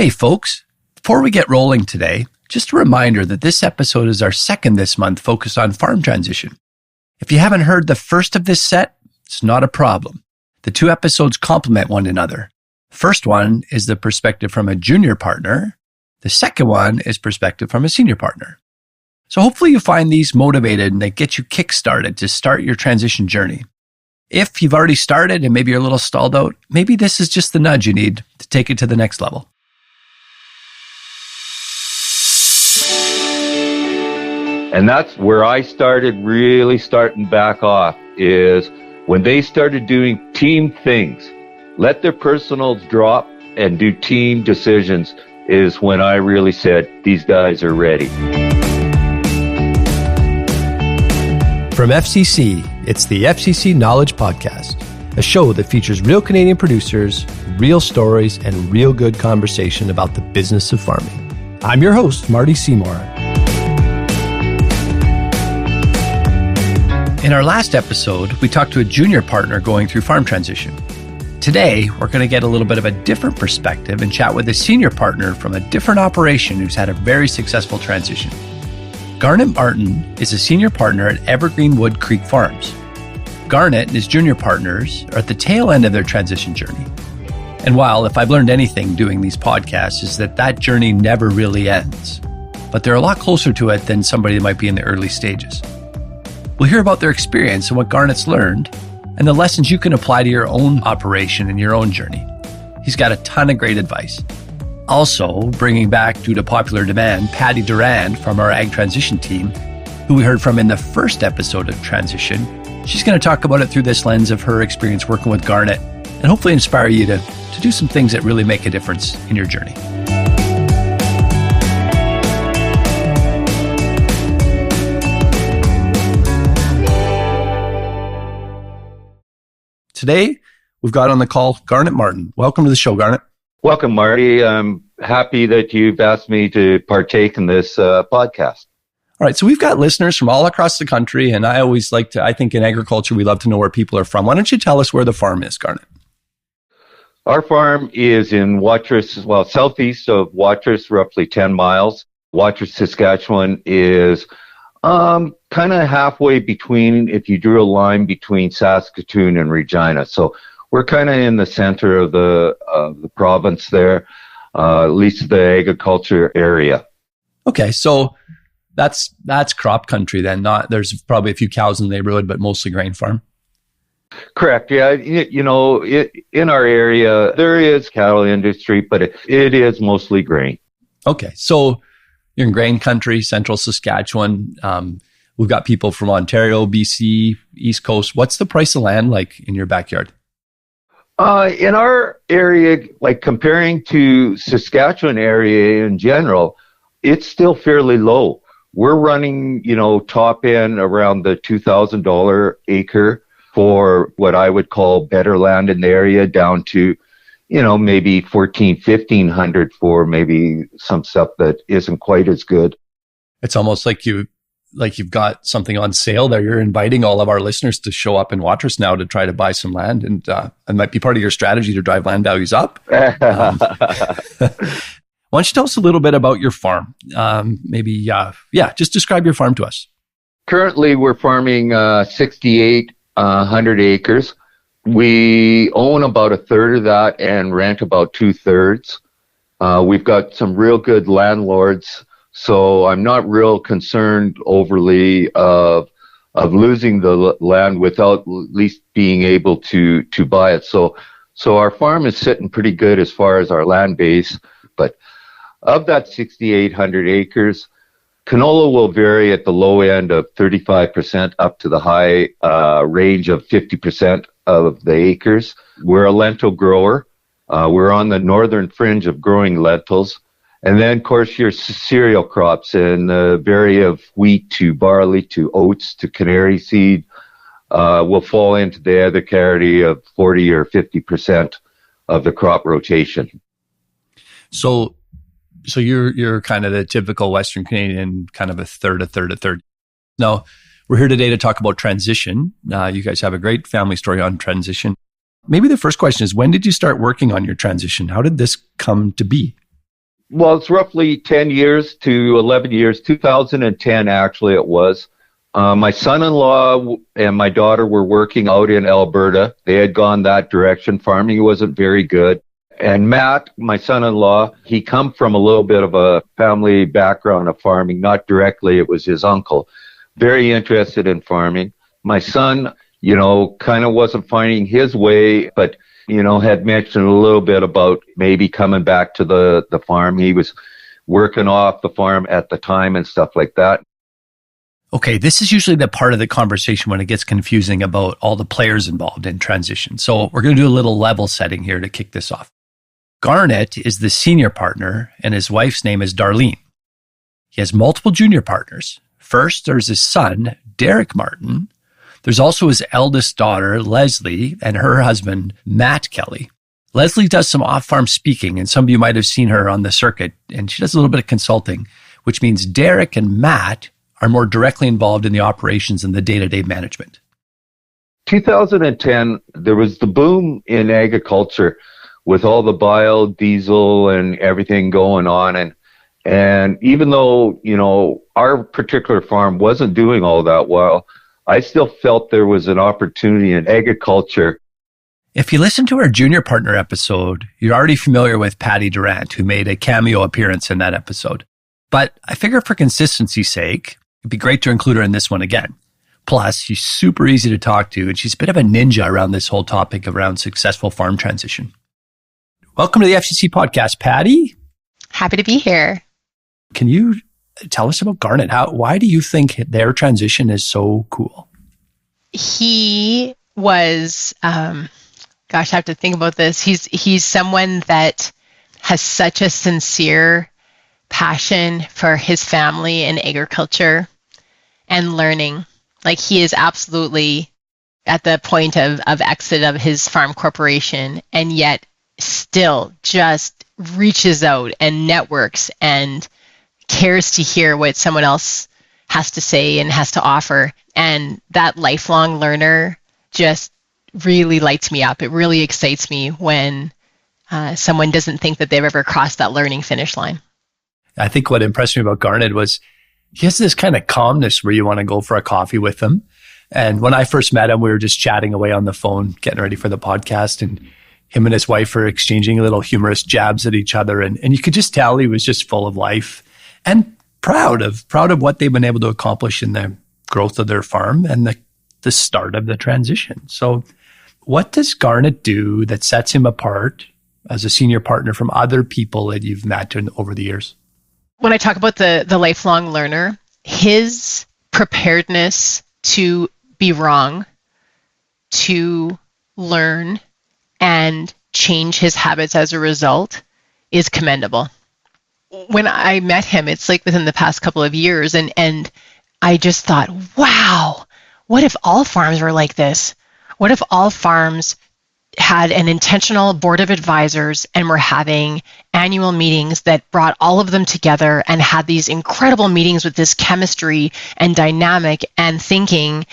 Hey folks, before we get rolling today, just a reminder that this episode is our second this month focused on farm transition. If you haven't heard the first of this set, it's not a problem. The two episodes complement one another. The first one is the perspective from a junior partner. The second one is perspective from a senior partner. So hopefully you find these motivated and they get you kickstarted to start your transition journey. If you've already started and maybe you're a little stalled out, maybe this is just the nudge you need to take it to the next level. And that's where I started really starting back off, is when they started doing team things. Let their personals drop and do team decisions is when I really said, these guys are ready. From FCC, it's the FCC Knowledge Podcast, a show that features real Canadian producers, real stories, and real good conversation about the business of farming. I'm your host, Marty Seymour. In our last episode, we talked to a junior partner going through farm transition. Today, we're going to get a little bit of a different perspective and chat with a senior partner from a different operation who's had a very successful transition. Garnet Martin is a senior partner at Evergreen Wood Creek Farms. Garnet and his junior partners are at the tail end of their transition journey. And while if I've learned anything doing these podcasts is that journey never really ends, but they're a lot closer to it than somebody that might be in the early stages. We'll hear about their experience and what Garnet's learned and the lessons you can apply to your own operation and your own journey. He's got a ton of great advice. Also, bringing back, due to popular demand, Patty Durand from our Ag Transition team, who we heard from in the first episode of Transition. She's going to talk about it through this lens of her experience working with Garnet and hopefully inspire you to do some things that really make a difference in your journey. Today, we've got on the call Garnet Martin. Welcome to the show, Garnet. Welcome, Marty. I'm happy that you've asked me to partake in this podcast. All right, so we've got listeners from all across the country, and I always I think in agriculture, we love to know where people are from. Why don't you tell us where the farm is, Garnet? Our farm is in Watrous, southeast of Watrous, roughly 10 miles. Watrous, Saskatchewan is kind of halfway between, if you drew a line between Saskatoon and Regina. So we're kind of in the center of the province there, at least the agriculture area. Okay, so that's crop country then. There's probably a few cows in the neighborhood, but mostly grain farm. Correct. Yeah. In our area, there is cattle industry, but it is mostly grain. Okay, so you're in grain country, central Saskatchewan. We've got people from Ontario, BC, East Coast. What's the price of land like in your backyard? In our area, like comparing to Saskatchewan area in general, it's still fairly low. We're running, top end around the $2,000 acre for what I would call better land in the area, down to, maybe $1,400-1,500 for maybe some stuff that isn't quite as good. It's almost like you've got something on sale there. You're inviting all of our listeners to show up in Watrous now to try to buy some land, and it might be part of your strategy to drive land values up. Why don't you tell us a little bit about your farm? Just describe your farm to us. Currently, we're farming 6,800 acres. We own about a third of that and rent about 2/3. We've got some real good landlords, so I'm not real concerned overly of losing the land without at least being able to buy it. So our farm is sitting pretty good as far as our land base. But of that 6,800 acres, canola will vary at the low end of 35% up to the high range of 50% of the acres. We're a lentil grower. We're on the northern fringe of growing lentils. And then, of course, your cereal crops and vary of wheat to barley to oats to canary seed will fall into the other category of 40 or 50% of the crop rotation. So you're kind of the typical Western Canadian, kind of a third. Now, we're here today to talk about transition. You guys have a great family story on transition. Maybe the first question is, when did you start working on your transition? How did this come to be? Well, it's roughly 10 years to 11 years. 2010, actually, it was. My son-in-law and my daughter were working out in Alberta. They had gone that direction. Farming wasn't very good. And Matt, my son-in-law, he come from a little bit of a family background of farming. Not directly, it was his uncle. Very interested in farming. My son, kind of wasn't finding his way, but, had mentioned a little bit about maybe coming back to the farm. He was working off the farm at the time and stuff like that. Okay, this is usually the part of the conversation when it gets confusing about all the players involved in transition. So we're going to do a little level setting here to kick this off. Garnet is the senior partner, and his wife's name is Darlene. He has multiple junior partners. First, there's his son, Derek Martin. There's also his eldest daughter, Leslie, and her husband, Matt Kelly. Leslie does some off-farm speaking, and some of you might have seen her on the circuit, and she does a little bit of consulting, which means Derek and Matt are more directly involved in the operations and the day-to-day management. 2010, there was the boom in agriculture with all the biodiesel and everything going on. And even though, our particular farm wasn't doing all that well, I still felt there was an opportunity in agriculture. If you listen to our junior partner episode, you're already familiar with Patty Durant, who made a cameo appearance in that episode. But I figure for consistency's sake, it'd be great to include her in this one again. Plus, she's super easy to talk to, and she's a bit of a ninja around this whole topic around successful farm transition. Welcome to the FCC podcast, Patty. Happy to be here. Can you tell us about Garnet? Why do you think their transition is so cool? He was, I have to think about this. He's someone that has such a sincere passion for his family and agriculture and learning. Like, he is absolutely at the point of exit of his farm corporation, and yet still just reaches out and networks and cares to hear what someone else has to say and has to offer. And that lifelong learner just really lights me up. It really excites me when someone doesn't think that they've ever crossed that learning finish line. I think what impressed me about Garnet was he has this kind of calmness where you want to go for a coffee with him. And when I first met him, we were just chatting away on the phone, getting ready for the podcast, and him and his wife are exchanging little humorous jabs at each other. And you could just tell he was just full of life and proud of what they've been able to accomplish in the growth of their farm and the start of the transition. So what does Garnet do that sets him apart as a senior partner from other people that you've met over the years? When I talk about the lifelong learner, his preparedness to be wrong, to learn, and change his habits as a result is commendable. When I met him, it's like within the past couple of years, and I just thought, wow, what if all farms were like this? What if all farms had an intentional board of advisors and were having annual meetings that brought all of them together and had these incredible meetings with this chemistry and dynamic and thinking,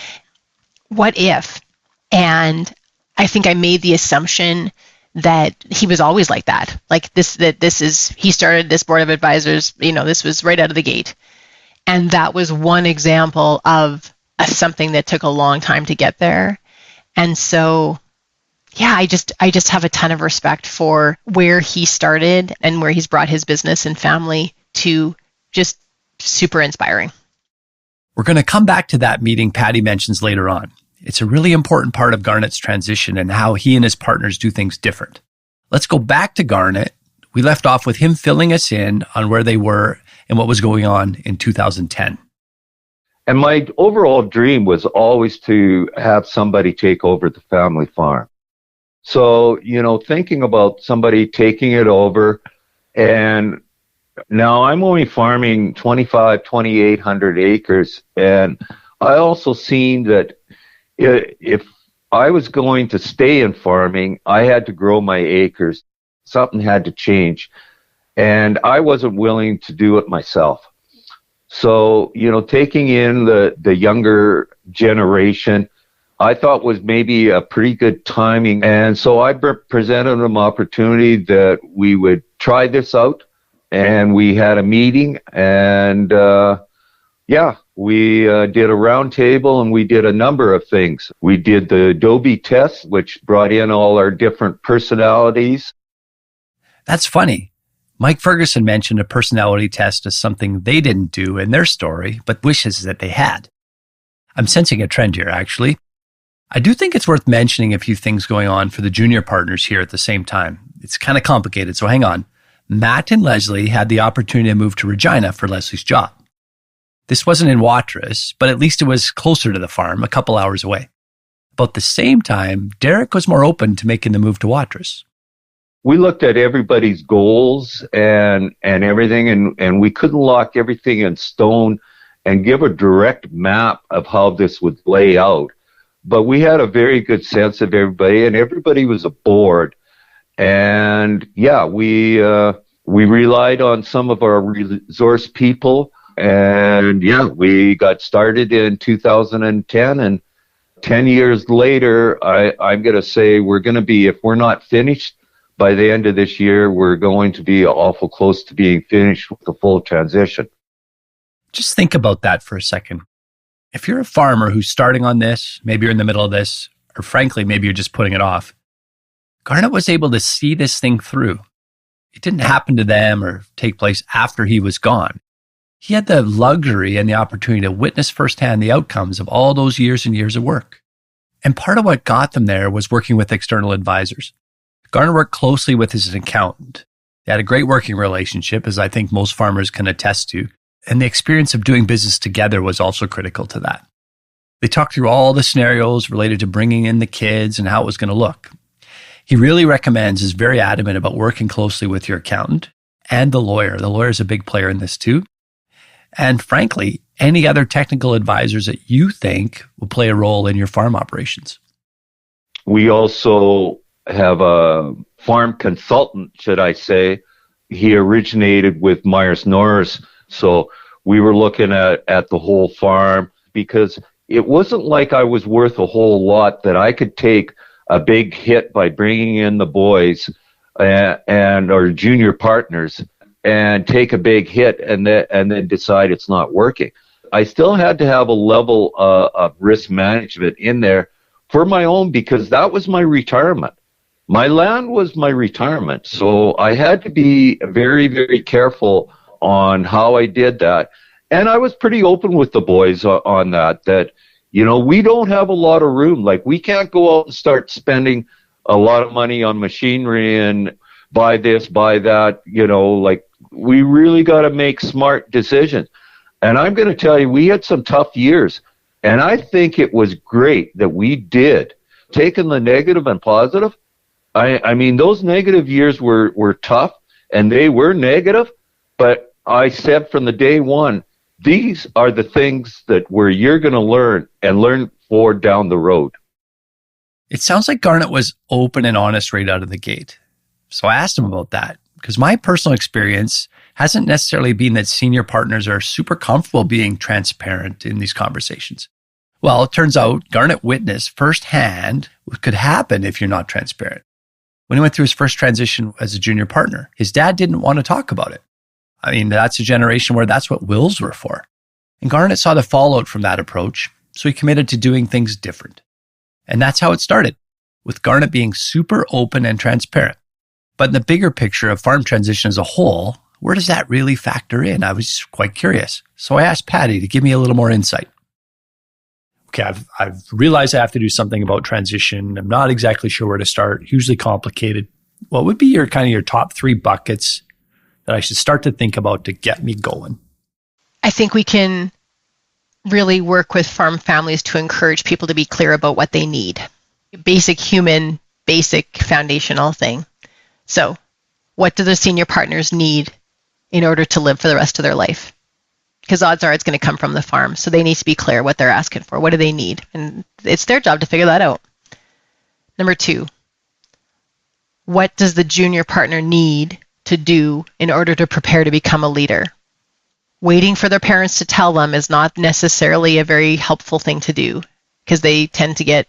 what if? And I think I made the assumption that he was always like that. Like he started this board of advisors, this was right out of the gate. And that was one example of something that took a long time to get there. And so, yeah, I just have a ton of respect for where he started and where he's brought his business and family to. Just super inspiring. We're going to come back to that meeting Patty mentions later on. It's a really important part of Garnet's transition and how he and his partners do things different. Let's go back to Garnet. We left off with him filling us in on where they were and what was going on in 2010. And my overall dream was always to have somebody take over the family farm. So, thinking about somebody taking it over, and now I'm only farming 2,800 acres. And I also seen that if I was going to stay in farming, I had to grow my acres. Something had to change. And I wasn't willing to do it myself. So, taking in the younger generation, I thought was maybe a pretty good timing. And so I presented them opportunity that we would try this out. and we had a meeting, and we did a round table, and we did a number of things. We did the Adobe test, which brought in all our different personalities. That's funny. Mike Ferguson mentioned a personality test as something they didn't do in their story, but wishes that they had. I'm sensing a trend here, actually. I do think it's worth mentioning a few things going on for the junior partners here at the same time. It's kind of complicated, so hang on. Matt and Leslie had the opportunity to move to Regina for Leslie's job. This wasn't in Watrous, but at least it was closer to the farm, a couple hours away. About the same time, Derek was more open to making the move to Watrous. We looked at everybody's goals and everything, and we couldn't lock everything in stone and give a direct map of how this would lay out. But we had a very good sense of everybody, and everybody was aboard. And we relied on some of our resource people, and we got started in 2010, and 10 years later, I'm going to say we're going to be, if we're not finished by the end of this year, we're going to be awful close to being finished with the full transition. Just think about that for a second. If you're a farmer who's starting on this, maybe you're in the middle of this, or frankly, maybe you're just putting it off, Garnet was able to see this thing through. It didn't happen to them or take place after he was gone. He had the luxury and the opportunity to witness firsthand the outcomes of all those years and years of work. And part of what got them there was working with external advisors. Garnet worked closely with his accountant. They had a great working relationship, as I think most farmers can attest to. And the experience of doing business together was also critical to that. They talked through all the scenarios related to bringing in the kids and how it was going to look. He really recommends, is very adamant about working closely with your accountant and the lawyer. The lawyer is a big player in this too. And frankly, any other technical advisors that you think will play a role in your farm operations. We also have a farm consultant, should I say. He originated with Myers Norris. So we were looking at the whole farm, because it wasn't like I was worth a whole lot that I could take a big hit by bringing in the boys and our junior partners and take a big hit and then decide it's not working. I still had to have a level of risk management in there for my own, because that was my retirement. My land was my retirement. So I had to be very, very careful on how I did that. And I was pretty open with the boys on that, we don't have a lot of room. Like, we can't go out and start spending a lot of money on machinery and buy this, buy that, we really got to make smart decisions. And I'm going to tell you, we had some tough years. And I think it was great that we did. Taking the negative and positive, I mean, those negative years were tough, and they were negative, but I said from the day one, these are the things where you're going to learn for down the road. It sounds like Garnet was open and honest right out of the gate. So I asked him about that, because my personal experience hasn't necessarily been that senior partners are super comfortable being transparent in these conversations. Well, it turns out Garnet witnessed firsthand what could happen if you're not transparent. When he went through his first transition as a junior partner, his dad didn't want to talk about it. I mean, that's a generation where that's what wills were for. And Garnet saw the fallout from that approach, so he committed to doing things different. And that's how it started, with Garnet being super open and transparent. But in the bigger picture of farm transition as a whole, where does that really factor in? I was quite curious. So I asked Patty to give me a little more insight. Okay, I've realized I have to do something about transition. I'm not exactly sure where to start. Hugely complicated. What would be your top 3 buckets that I should start to think about to get me going? I think we can really work with farm families to encourage people to be clear about what they need. Basic human, basic foundational thing. So, what do the senior partners need in order to live for the rest of their life? Because odds are it's going to come from the farm. So they need to be clear what they're asking for. What do they need? And it's their job to figure that out. Number 2, what does the junior partner need to do in order to prepare to become a leader? Waiting for their parents to tell them is not necessarily a very helpful thing to do, because they tend to get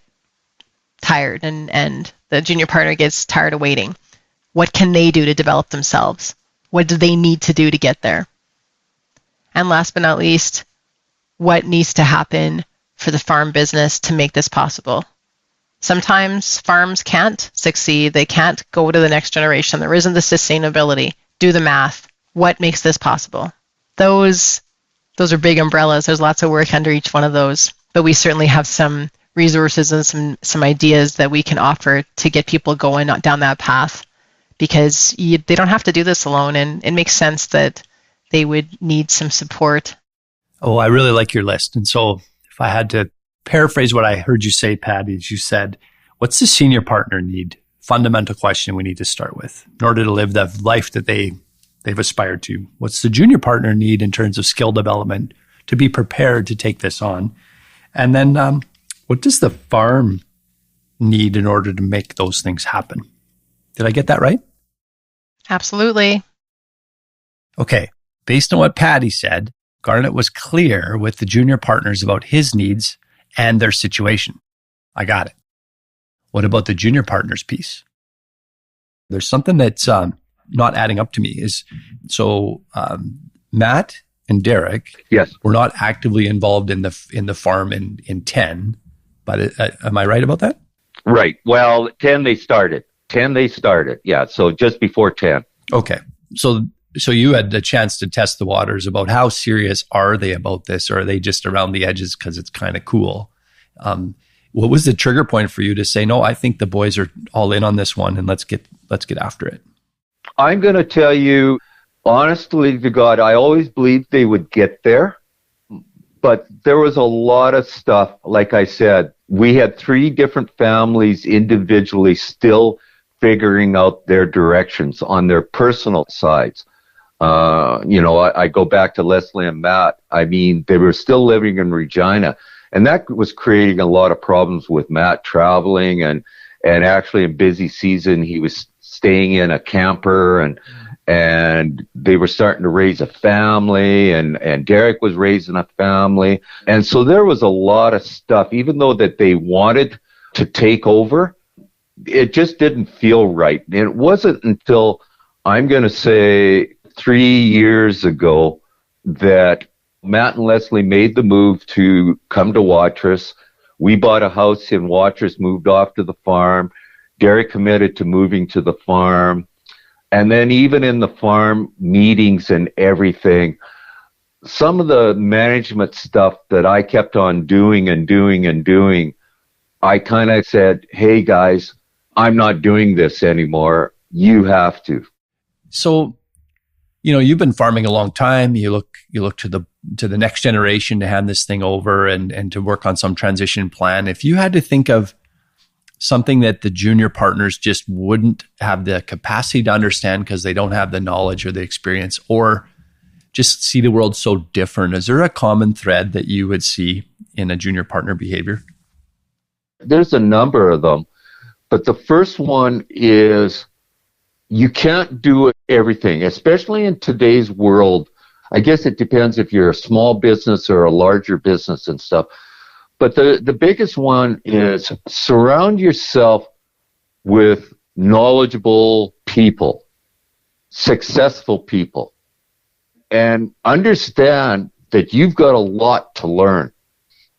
tired and the junior partner gets tired of waiting. What can they do to develop themselves? What do they need to do to get there? And last but not least, what needs to happen for the farm business to make this possible? Sometimes farms can't succeed. They can't go to the next generation. There isn't the sustainability. Do the math. What makes this possible? Those are big umbrellas. There's lots of work under each one of those. But we certainly have some resources and some ideas that we can offer to get people going down that path, because they don't have to do this alone, and it makes sense that they would need some support. Oh, I really like your list. And so if I had to paraphrase what I heard you say, Patty, as you said, what's the senior partner need? Fundamental question we need to start with in order to live the life that they've aspired to. What's the junior partner need in terms of skill development to be prepared to take this on? And then what does the farm need in order to make those things happen? Did I get that right? Absolutely. Okay. Based on what Patty said, Garnet was clear with the junior partners about his needs and their situation. I got it. What about the junior partners piece? There's something that's not adding up to me. Matt and Derek, yes, were not actively involved in the farm in 10, but am I right about that? Right. Well, 10 they started. Yeah. So just before 10. Okay. So you had the chance to test the waters about how serious are they about this, or are they just around the edges because it's kind of cool? What was the trigger point for you to say, no, I think the boys are all in on this one and let's get after it? I'm going to tell you, honestly to God, I always believed they would get there, but there was a lot of stuff. Like I said, we had 3 different families individually still figuring out their directions on their personal sides. I go back to Leslie and Matt. I mean, they were still living in Regina, and that was creating a lot of problems with Matt traveling, and actually in busy season, he was staying in a camper, and they were starting to raise a family, and Derek was raising a family. And so there was a lot of stuff, even though that they wanted to take over, it just didn't feel right. And it wasn't until, I'm going to say, 3 years ago that Matt and Leslie made the move to come to Watrous. We bought a house in Watrous, moved off to the farm. Derek committed to moving to the farm. And then even in the farm meetings and everything, some of the management stuff that I kept on doing, I kind of said, hey guys, I'm not doing this anymore. You have to. So, you've been farming a long time. You look to the next generation to hand this thing over and to work on some transition plan. If you had to think of something that the junior partners just wouldn't have the capacity to understand because they don't have the knowledge or the experience, or just see the world so different, is there a common thread that you would see in a junior partner behavior? There's a number of them, but the first one is you can't do everything, especially in today's world. I guess it depends if you're a small business or a larger business and stuff. But the biggest one is surround yourself with knowledgeable people, successful people, and understand that you've got a lot to learn.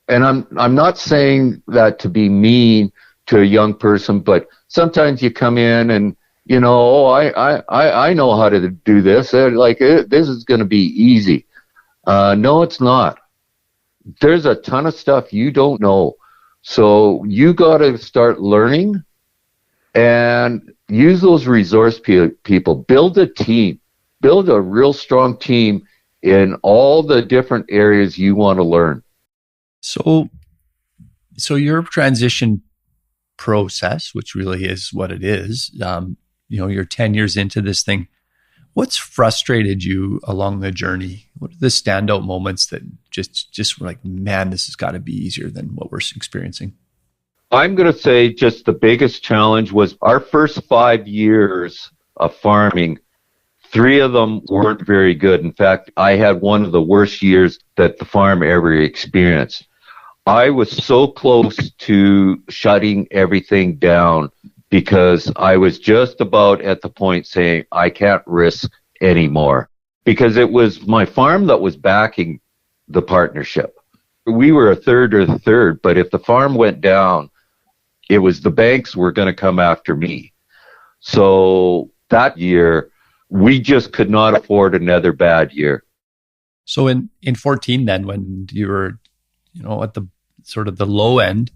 And I'm not saying that to be mean to a young person, but sometimes you come in and I know how to do this. This is going to be easy. No, it's not. There's a ton of stuff you don't know. So you got to start learning and use those resource people. Build a team. Build a real strong team in all the different areas you want to learn. So your transition process, which really is what it is, you're 10 years into this thing. What's frustrated you along the journey? What are the standout moments that just were like, man, this has got to be easier than what we're experiencing? I'm going to say just the biggest challenge was our first 5 years of farming. 3 of them weren't very good. In fact, I had one of the worst years that the farm ever experienced. I was so close to shutting everything down because I was just about at the point saying, I can't risk anymore because it was my farm that was backing the partnership. We were a third, but if the farm went down, it was the banks were going to come after me. So that year, we just could not afford another bad year. So in 14 then, when you were, at the sort of the low end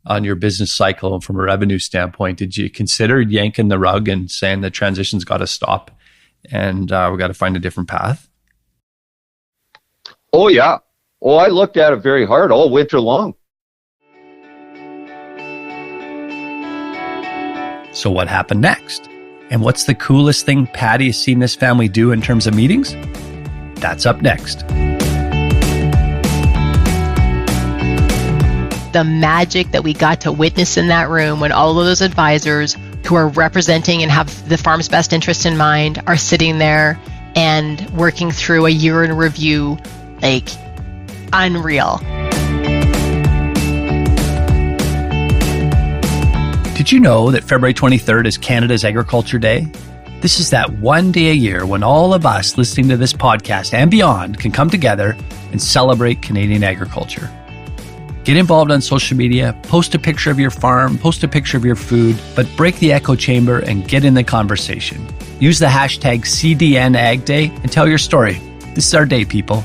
on your business cycle from a revenue standpoint, did you consider yanking the rug and saying the transition's got to stop and we got to find a different path? Oh, yeah. Oh, I looked at it very hard all winter long. So what happened next? And what's the coolest thing Patty has seen this family do in terms of meetings? That's up next. The magic that we got to witness in that room when all of those advisors who are representing and have the farm's best interest in mind are sitting there and working through a year in review, like unreal. Did you know that February 23rd is Canada's Agriculture Day? This is that one day a year when all of us listening to this podcast and beyond can come together and celebrate Canadian agriculture. Get involved on social media, post a picture of your farm, post a picture of your food, but break the echo chamber and get in the conversation. Use the hashtag CDNAgDay and tell your story. This is our day, people.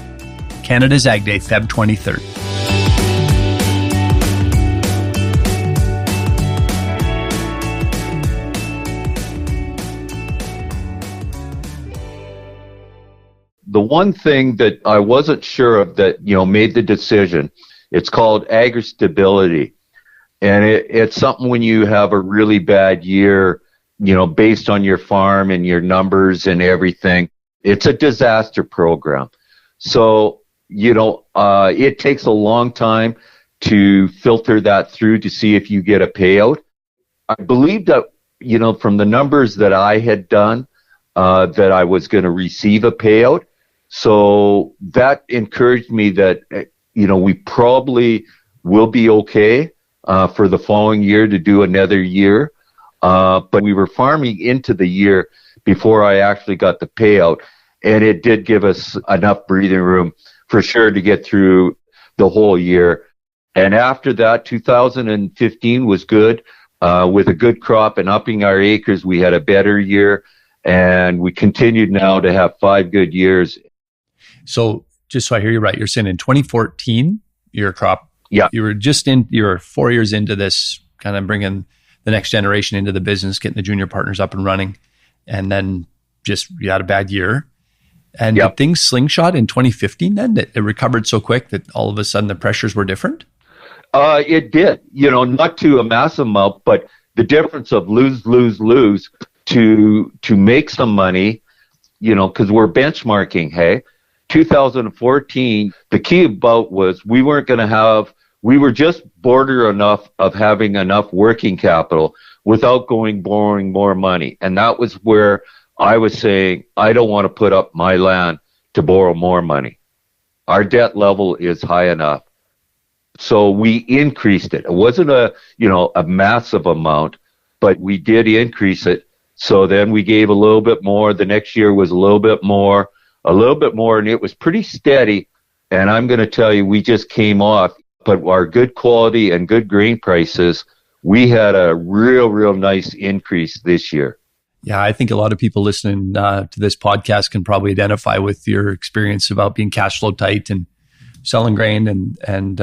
Canada's Ag Day, Feb 23rd. The one thing that I wasn't sure of that, made the decision, it's called agri-stability. And it's something when you have a really bad year, based on your farm and your numbers and everything, it's a disaster program. So, it takes a long time to filter that through to see if you get a payout. I believe that, from the numbers that I had done, that I was going to receive a payout. So that encouraged me that, we probably will be okay for the following year to do another year. But we were farming into the year before I actually got the payout. And it did give us enough breathing room for sure to get through the whole year. And after that, 2015 was good. With a good crop and upping our acres, we had a better year. And we continued now to have 5 good years. So just so I hear you right, you're saying in 2014, your crop, yeah, you were 4 years into this, kind of bringing the next generation into the business, getting the junior partners up and running, and then you had a bad year. And Did things slingshot in 2015 then, that it recovered so quick that all of a sudden the pressures were different? It did, not to a massive amount, but the difference of lose to make some money, because we're benchmarking, hey. 2014, the key about was we were just border enough of having enough working capital without borrowing more money. And that was where I was saying, I don't want to put up my land to borrow more money. Our debt level is high enough. So we increased it. It wasn't a massive amount, but we did increase it. So then we gave a little bit more. The next year was a little bit more, and it was pretty steady. And I'm going to tell you, we just came off, but our good quality and good grain prices, we had a real nice increase this year. Yeah, I think a lot of people listening to this podcast can probably identify with your experience about being cash flow tight and selling grain and then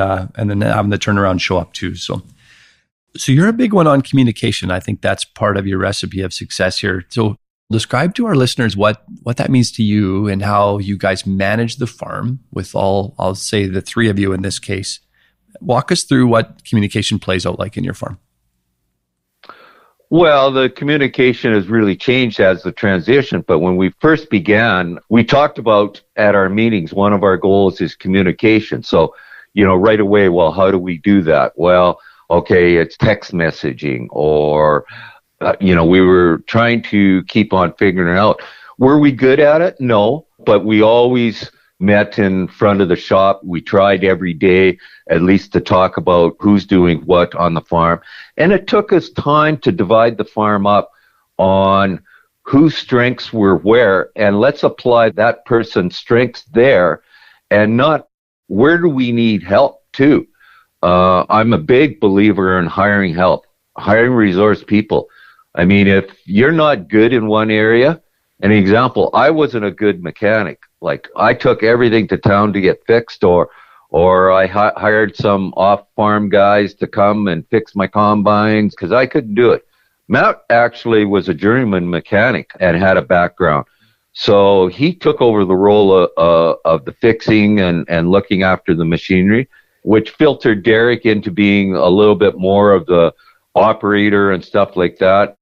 having the turnaround show up too. So you're a big one on communication. I think that's part of your recipe of success here. So describe to our listeners what that means to you and how you guys manage the farm with I'll say the three of you in this case. Walk us through what communication plays out like in your farm. Well, the communication has really changed as the transition, but when we first began, we talked about at our meetings, one of our goals is communication. So, right away, well, how do we do that? Well, okay, it's text messaging or, we were trying to keep on figuring it out. Were we good at it? No, but we always met in front of the shop. We tried every day at least to talk about who's doing what on the farm. And it took us time to divide the farm up on whose strengths were where, and let's apply that person's strengths there, and not where do we need help too. I'm a big believer in hiring help, hiring resource people. I mean, if you're not good in one area, an example, I wasn't a good mechanic. Like, I took everything to town to get fixed, or I hired some off-farm guys to come and fix my combines because I couldn't do it. Matt actually was a journeyman mechanic and had a background. So he took over the role of the fixing and looking after the machinery, which filtered Derek into being a little bit more of the operator and stuff like that.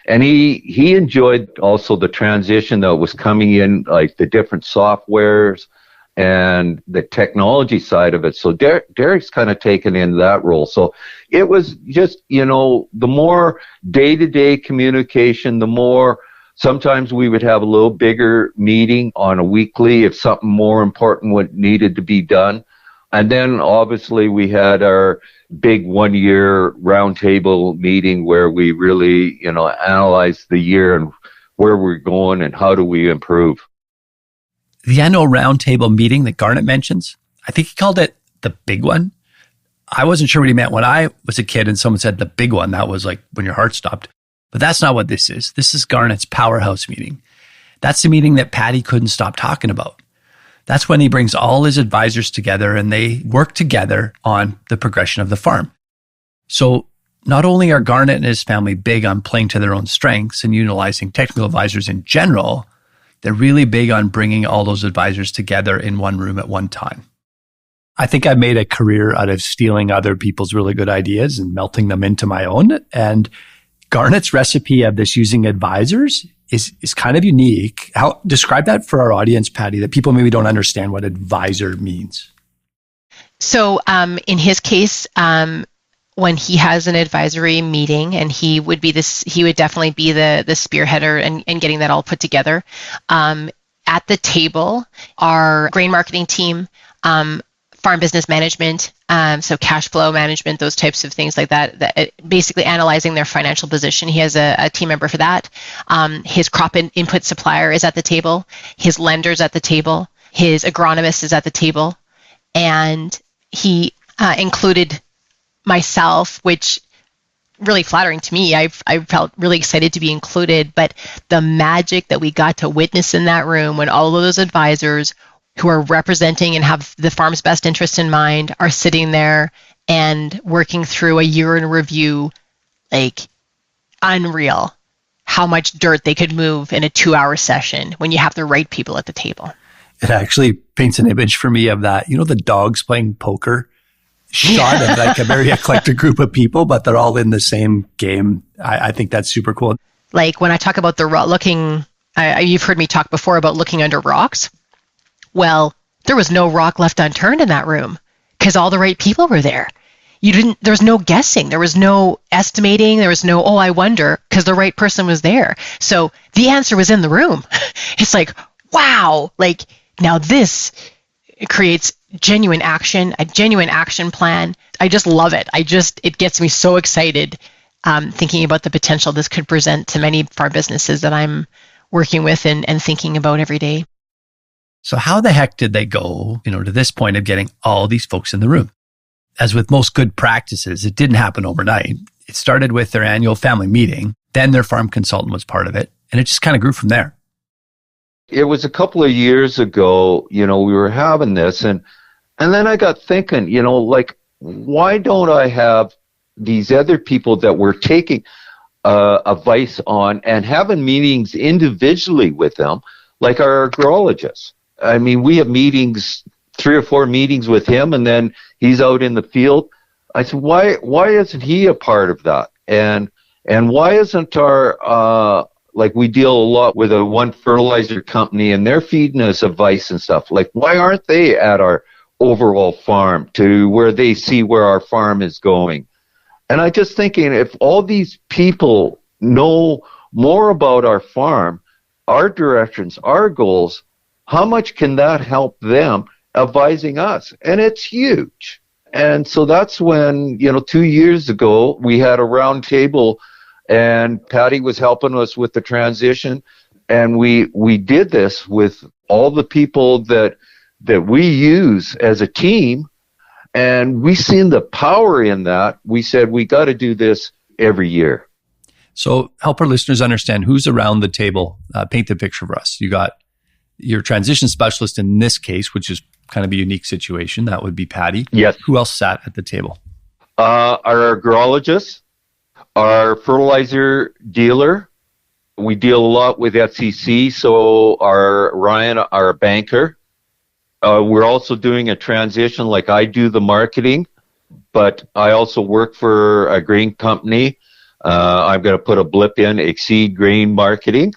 And he enjoyed also the transition that was coming in, like the different softwares and the technology side of it. So Derek's kind of taken in that role. So it was just, the more day-to-day communication, the more sometimes we would have a little bigger meeting on a weekly if something more important needed to be done. And then obviously we had our big 1-year roundtable meeting where we really, analyzed the year and where we're going and how do we improve. The annual roundtable meeting that Garnet mentions, I think he called it the big one. I wasn't sure what he meant when I was a kid and someone said the big one. That was like when your heart stopped. But that's not what this is. This is Garnet's powerhouse meeting. That's the meeting that Patty couldn't stop talking about. That's when he brings all his advisors together and they work together on the progression of the farm. So not only are Garnet and his family big on playing to their own strengths and utilizing technical advisors in general, they're really big on bringing all those advisors together in one room at one time. I think I've made a career out of stealing other people's really good ideas and melting them into my own. And Garnet's recipe of this using advisors is kind of unique. Describe that for our audience, Patty, that people maybe don't understand what advisor means. So in his case, when he has an advisory meeting, and he would definitely be the spearheader and getting that all put together. At the table, our grain marketing team, farm business management, so cash flow management, those types of things like that basically analyzing their financial position. He has a team member for that. His crop input supplier is at the table. His lender's at the table. His agronomist is at the table. And he included myself, which really flattering to me. I felt really excited to be included, but the magic that we got to witness in that room when all of those advisors who are representing and have the farm's best interest in mind are sitting there and working through a year in review, like unreal how much dirt they could move in a 2-hour session when you have the right people at the table. It actually paints an image for me of that, the dogs playing poker shot of like a very eclectic group of people, but they're all in the same game. I think that's super cool. Like when I talk about you've heard me talk before about looking under rocks. Well, there was no rock left unturned in that room because all the right people were there. There was no guessing. There was no estimating. There was no, I wonder, because the right person was there. So the answer was in the room. It's like, wow, like now this creates genuine action, a genuine action plan. I just love it. It gets me so excited thinking about the potential this could present to many farm businesses that I'm working with and thinking about every day. So how the heck did they go, to this point of getting all these folks in the room? As with most good practices, it didn't happen overnight. It started with their annual family meeting. Then their farm consultant was part of it. And it just kind of grew from there. It was a couple of years ago, we were having this. And then I got thinking, why don't I have these other people that we're taking advice on and having meetings individually with them, like our agrologists? I mean, we have meetings, 3 or 4 meetings with him, and then he's out in the field. I said, why isn't he a part of that? And why isn't our, we deal a lot with one fertilizer company, and they're feeding us advice and stuff. Like, why aren't they at our overall farm to where they see where our farm is going? And I just thinking, if all these people know more about our farm, our directions, our goals, how much can that help them advising us? And it's huge. And so that's when, 2 years ago, we had a round table and Patty was helping us with the transition. And we did this with all the people that we use as a team, and we seen the power in that. We said we got to do this every year. So help our listeners understand who's around the table. Paint the picture for us. You got your transition specialist in this case, which is kind of a unique situation. That would be Patty. Yes. Who else sat at the table? Our agrologist, our fertilizer dealer. We deal a lot with FCC, so Ryan, our banker. We're also doing a transition, like I do the marketing, but I also work for a grain company. I'm going to put a blip in Exceed Grain Marketing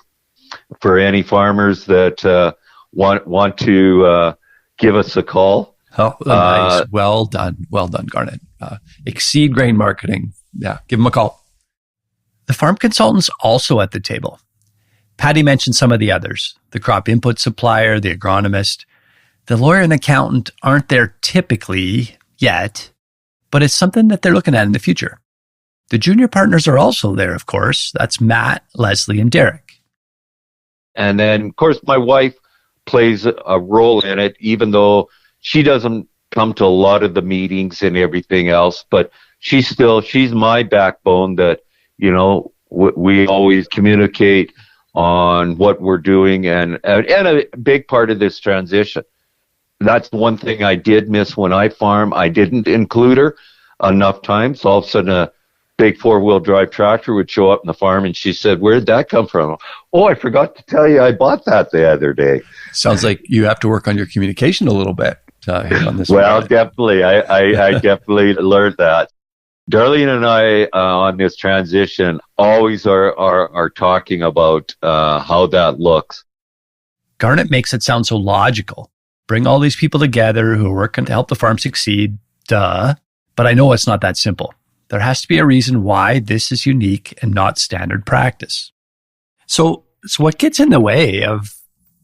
for any farmers that want to give us a call. Oh, nice. Well done, Garnet. Exceed Grain Marketing. Yeah, give them a call. The farm consultant's also at the table. Patty mentioned some of the others, the crop input supplier, the agronomist. The lawyer and accountant aren't there typically yet, but it's something that they're looking at in the future. The junior partners are also there, of course. That's Matt, Leslie, and Derek. And then, of course, my wife plays a role in it, even though she doesn't come to a lot of the meetings and everything else. But she's my backbone that, we always communicate on what we're doing and a big part of this transition. That's one thing I did miss when I farm. I didn't include her enough times. All of a sudden, a big 4-wheel drive tractor would show up in the farm, and she said, "Where did that come from?" "Oh, I forgot to tell you, I bought that the other day." Sounds like you have to work on your communication a little bit. On this well, definitely. I definitely learned that. Darlene and I, on this transition, always are talking about how that looks. Garnet makes it sound so logical. Bring all these people together who are working to help the farm succeed. Duh. But I know it's not that simple. There has to be a reason why this is unique and not standard practice. So what gets in the way of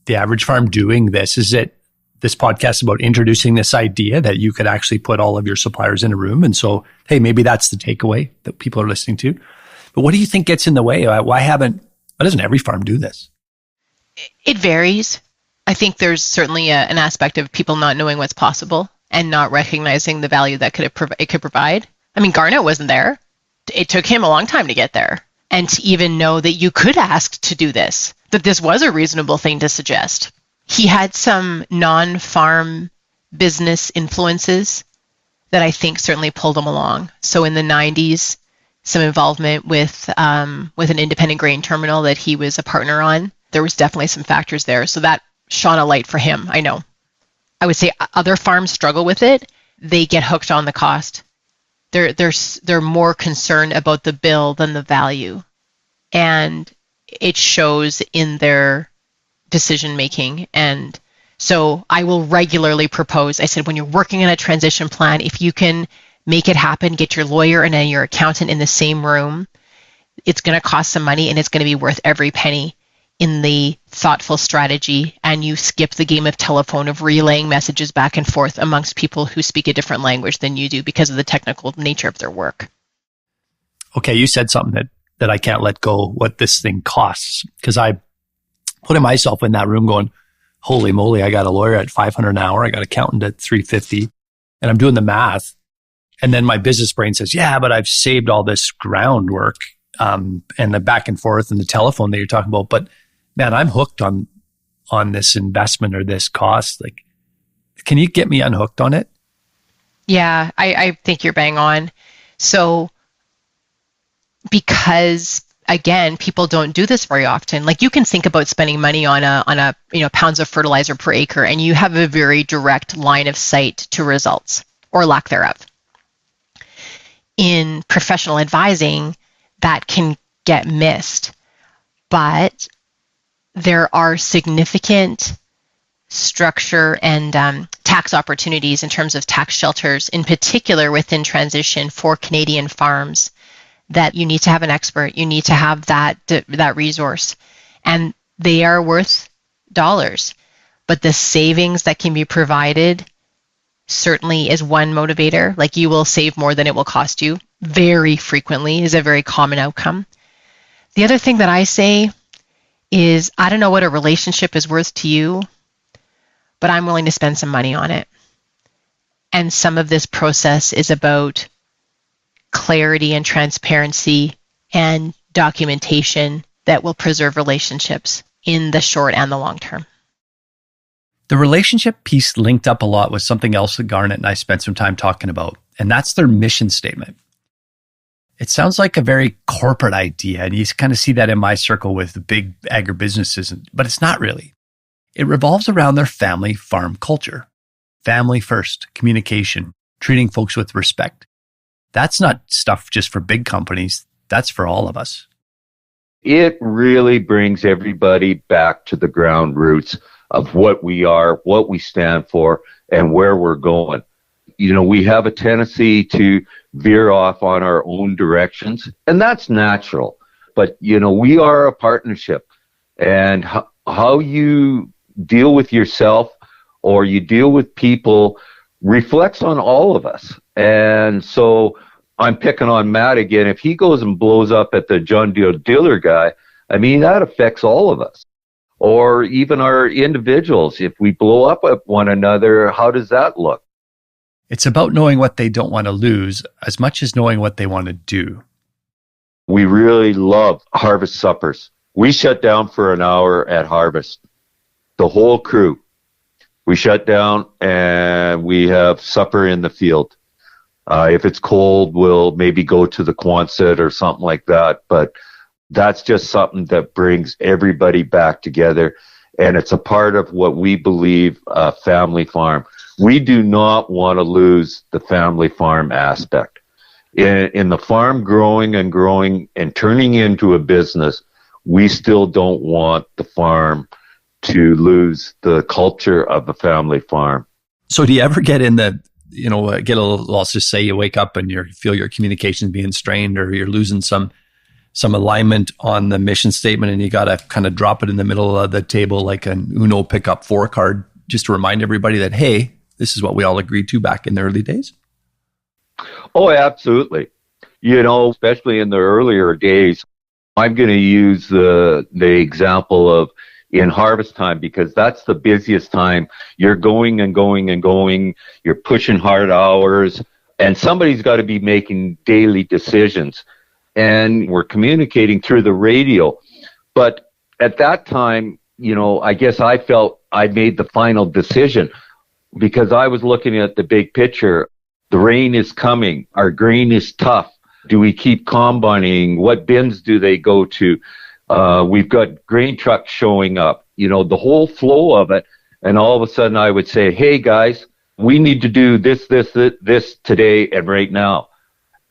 the average farm doing this? Is it this podcast about introducing this idea that you could actually put all of your suppliers in a room? And so, hey, maybe that's the takeaway that people are listening to. But what do you think gets in the way? Why doesn't every farm do this? It varies. I think there's certainly an aspect of people not knowing what's possible and not recognizing the value that it could provide. I mean, Garnet wasn't there. It took him a long time to get there. And to even know that you could ask to do this, that this was a reasonable thing to suggest. He had some non-farm business influences that I think certainly pulled him along. So in the 90s, some involvement with an independent grain terminal that he was a partner on. There was definitely some factors there. So that shone a light for him, I know. I would say other farms struggle with it. They get hooked on the cost. They're more concerned about the bill than the value. And it shows in their decision making. And so I will regularly propose, I said, when you're working on a transition plan, if you can make it happen, get your lawyer and then your accountant in the same room, it's going to cost some money and it's going to be worth every penny in the thoughtful strategy, and you skip the game of telephone of relaying messages back and forth amongst people who speak a different language than you do because of the technical nature of their work. Okay, you said something that I can't let go, what this thing costs, because I put myself in that room going, holy moly, I got a lawyer at $500 an hour, I got an accountant at $350, and I'm doing the math. And then my business brain says, yeah, but I've saved all this groundwork and the back and forth and the telephone that you're talking about. But man, I'm hooked on this investment or this cost. Like, can you get me unhooked on it? Yeah, I think you're bang on. So because again, people don't do this very often. Like, you can think about spending money on a pounds of fertilizer per acre, and you have a very direct line of sight to results or lack thereof. In professional advising, that can get missed, but there are significant structure and tax opportunities in terms of tax shelters, in particular within transition for Canadian farms, that you need to have an expert, you need to have that resource, and they are worth dollars. But the savings that can be provided certainly is one motivator. Like, you will save more than it will cost you. Very frequently is a very common outcome. The other thing that I say is, I don't know what a relationship is worth to you, but I'm willing to spend some money on it. And some of this process is about clarity and transparency and documentation that will preserve relationships in the short and the long term. The relationship piece linked up a lot with something else that Garnet and I spent some time talking about, and that's their mission statement. It sounds like a very corporate idea, and you kind of see that in my circle with the big agribusinesses, but it's not really. It revolves around their family farm culture. Family first, communication, treating folks with respect. That's not stuff just for big companies. That's for all of us. It really brings everybody back to the ground roots of what we are, what we stand for, and where we're going. You know, we have a tendency to veer off on our own directions, and that's natural. But, you know, we are a partnership, and how you deal with yourself or you deal with people reflects on all of us. And so I'm picking on Matt again. If he goes and blows up at the John Deere dealer guy, I mean, that affects all of us. Or even our individuals. If we blow up at one another, how does that look? It's about knowing what they don't want to lose as much as knowing what they want to do. We really love harvest suppers. We shut down for an hour at harvest. The whole crew. We shut down and we have supper in the field. If it's cold, we'll maybe go to the Quonset or something like that. But that's just something that brings everybody back together. And it's a part of what we believe a family farm. We do not want to lose the family farm aspect. In the farm growing and turning into a business, we still don't want the farm to lose the culture of the family farm. So do you ever get in the, get a little, let's just say you wake up and you feel your communication being strained or you're losing some alignment on the mission statement and you got to kind of drop it in the middle of the table like an Uno pick up 4 card just to remind everybody that, hey, this is what we all agreed to back in the early days? Oh, absolutely. Especially in the earlier days, I'm going to use the example of in harvest time because that's the busiest time. You're going and going and going. You're pushing hard hours, and somebody's got to be making daily decisions. And we're communicating through the radio. But at that time, I guess I felt I made the final decision because I was looking at the big picture. The rain is coming. Our grain is tough. Do we keep combining? What bins do they go to? We've got grain trucks showing up, the whole flow of it. And all of a sudden I would say, hey guys, we need to do this today and right now.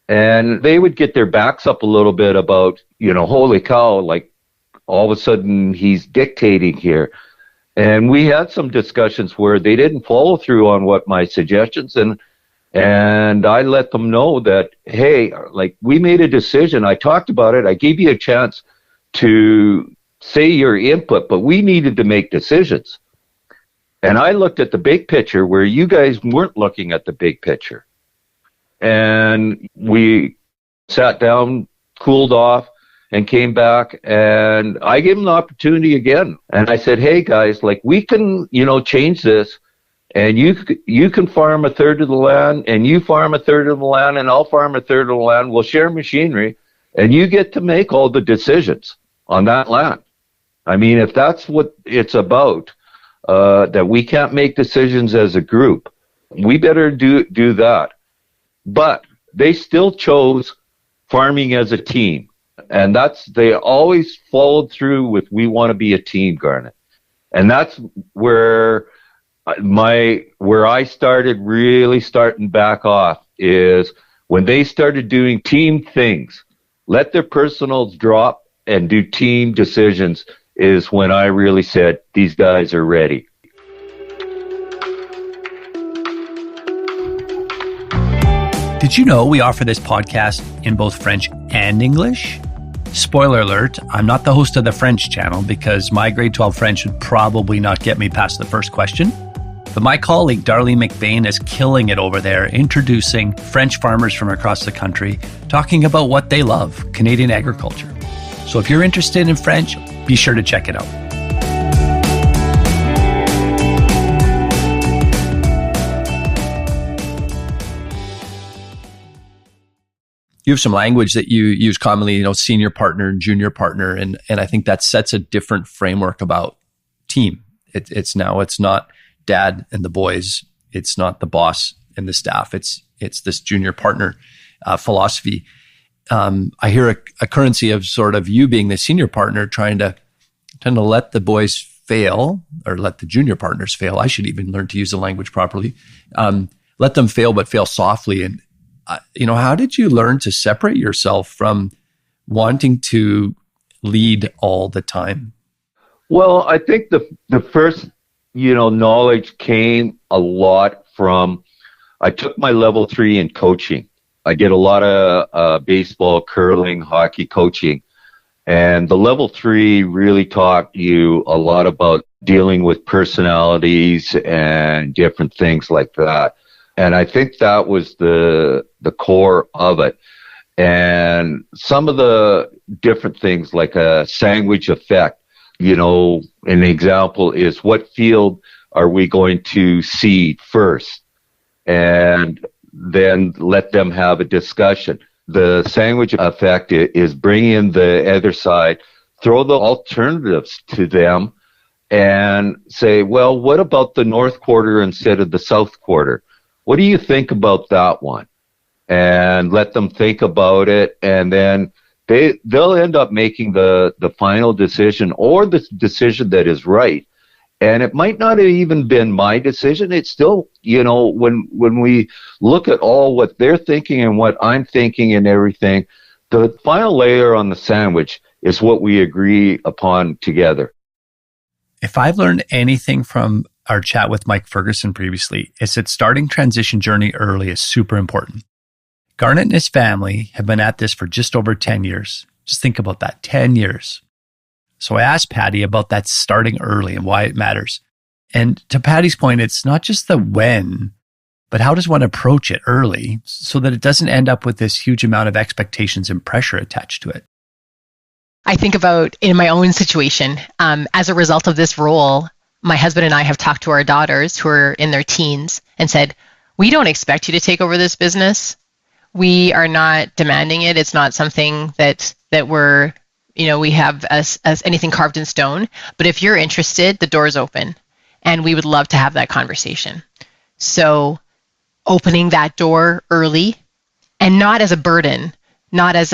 And they would get their backs up a little bit about, holy cow, like all of a sudden he's dictating here. And we had some discussions where they didn't follow through on what my suggestions and I let them know that, hey, like we made a decision. I talked about it. I gave you a chance to say your input, but we needed to make decisions. And I looked at the big picture where you guys weren't looking at the big picture. And we sat down, cooled off, and came back, and I gave them the opportunity again. And I said, hey, guys, like we can, change this, and you can farm a third of the land, and you farm a third of the land, and I'll farm a third of the land. We'll share machinery, and you get to make all the decisions on that land. I mean, if that's what it's about, that we can't make decisions as a group, we better do that. But they still chose farming as a team. And they always followed through with, we want to be a team, Garnet. And that's where I started really starting back off is when they started doing team things, let their personals drop and do team decisions is when I really said, these guys are ready. Did you know we offer this podcast in both French and English? Spoiler alert, I'm not the host of the French channel because my grade 12 French would probably not get me past the first question. But my colleague Darlene McBain is killing it over there, introducing French farmers from across the country, talking about what they love, Canadian agriculture. So if you're interested in French, be sure to check it out. You have some language that you use commonly, senior partner and junior partner. And I think that sets a different framework about team. It's not dad and the boys. It's not the boss and the staff. It's this junior partner philosophy. I hear a currency of sort of you being the senior partner trying to let the boys fail or let the junior partners fail. I should even learn to use the language properly. Let them fail, but fail softly. And how did you learn to separate yourself from wanting to lead all the time? Well, I think the first, knowledge came a lot from, I took my level 3 in coaching. I did a lot of baseball, curling, hockey coaching. And the level 3 really taught you a lot about dealing with personalities and different things like that. And I think that was the core of it. And some of the different things like a sandwich effect, an example is what field are we going to seed first? And then let them have a discussion. The sandwich effect is bring in the other side, throw the alternatives to them and say, well, what about the north quarter instead of the south quarter? What do you think about that one? And let them think about it, and then they'll end up making the final decision or the decision that is right. And it might not have even been my decision. It's still, when we look at all what they're thinking and what I'm thinking and everything, the final layer on the sandwich is what we agree upon together. If I've learned anything from our chat with Mike Ferguson previously, is that starting transition journey early is super important. Garnet and his family have been at this for just over 10 years. Just think about that, 10 years. So I asked Patty about that starting early and why it matters. And to Patty's point, it's not just the when, but how does one approach it early so that it doesn't end up with this huge amount of expectations and pressure attached to it? I think about in my own situation, as a result of this role, my husband and I have talked to our daughters who are in their teens and said, we don't expect you to take over this business. We are not demanding it. It's not something that we're, we have as anything carved in stone. But if you're interested, the door's open and we would love to have that conversation. So opening that door early and not as a burden, not as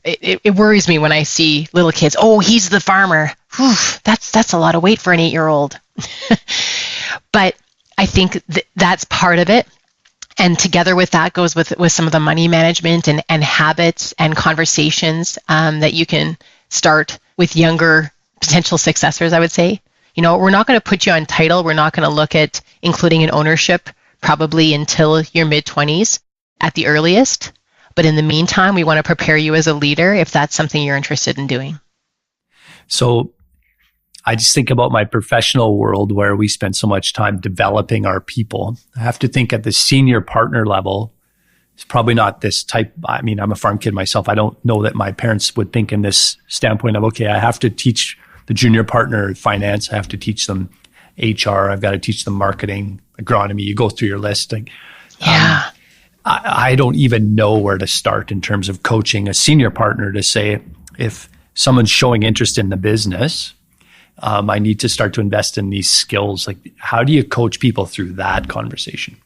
it worries me when I see little kids. Oh, he's the farmer. Whew, that's a lot of weight for an 8-year-old. But I think that's part of it. And together with that goes with some of the money management and habits and conversations that you can start with younger potential successors, I would say. We're not going to put you on title. We're not going to look at including an ownership probably until your mid-20s at the earliest. But in the meantime, we want to prepare you as a leader if that's something you're interested in doing. So I just think about my professional world where we spend so much time developing our people. I have to think at the senior partner level, it's probably not this type. I mean, I'm a farm kid myself. I don't know that my parents would think in this standpoint of, okay, I have to teach the junior partner finance. I have to teach them HR. I've got to teach them marketing, agronomy. You go through your list. Yeah. I don't even know where to start in terms of coaching a senior partner to say, if someone's showing interest in the business, I need to start to invest in these skills. Like, how do you coach people through that conversation?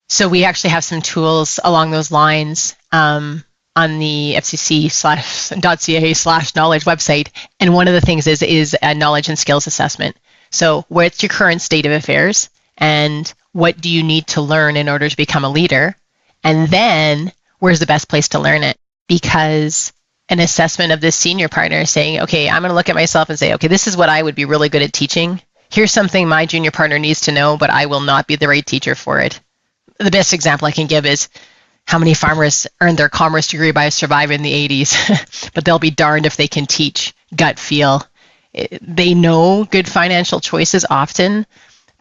So we actually have some tools along those lines on the FCC.ca/knowledge website. And one of the things is a knowledge and skills assessment. So what's your current state of affairs and what do you need to learn in order to become a leader? And then where's the best place to learn it? Because an assessment of this senior partner saying, okay, I'm going to look at myself and say, okay, this is what I would be really good at teaching. Here's something my junior partner needs to know, but I will not be the right teacher for it. The best example I can give is how many farmers earned their commerce degree by surviving in the 80s, but they'll be darned if they can teach gut feel. They know good financial choices often,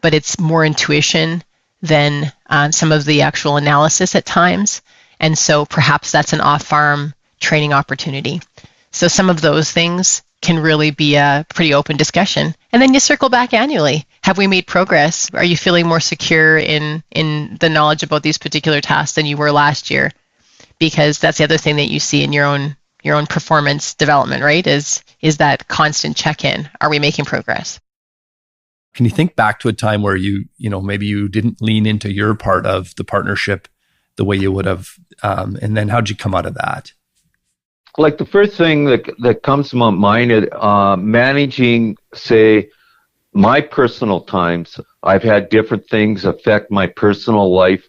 but it's more intuition than some of the actual analysis at times. And so perhaps that's an off-farm training opportunity. So some of those things can really be a pretty open discussion. And then you circle back annually. Have we made progress? Are you feeling more secure in the knowledge about these particular tasks than you were last year? Because that's the other thing that you see in your own performance development, right? Is that constant check-in. Are we making progress? Can you think back to a time where maybe you didn't lean into your part of the partnership the way you would have, and then how'd you come out of that? Like the first thing that comes to my mind is managing, say, my personal times. I've had different things affect my personal life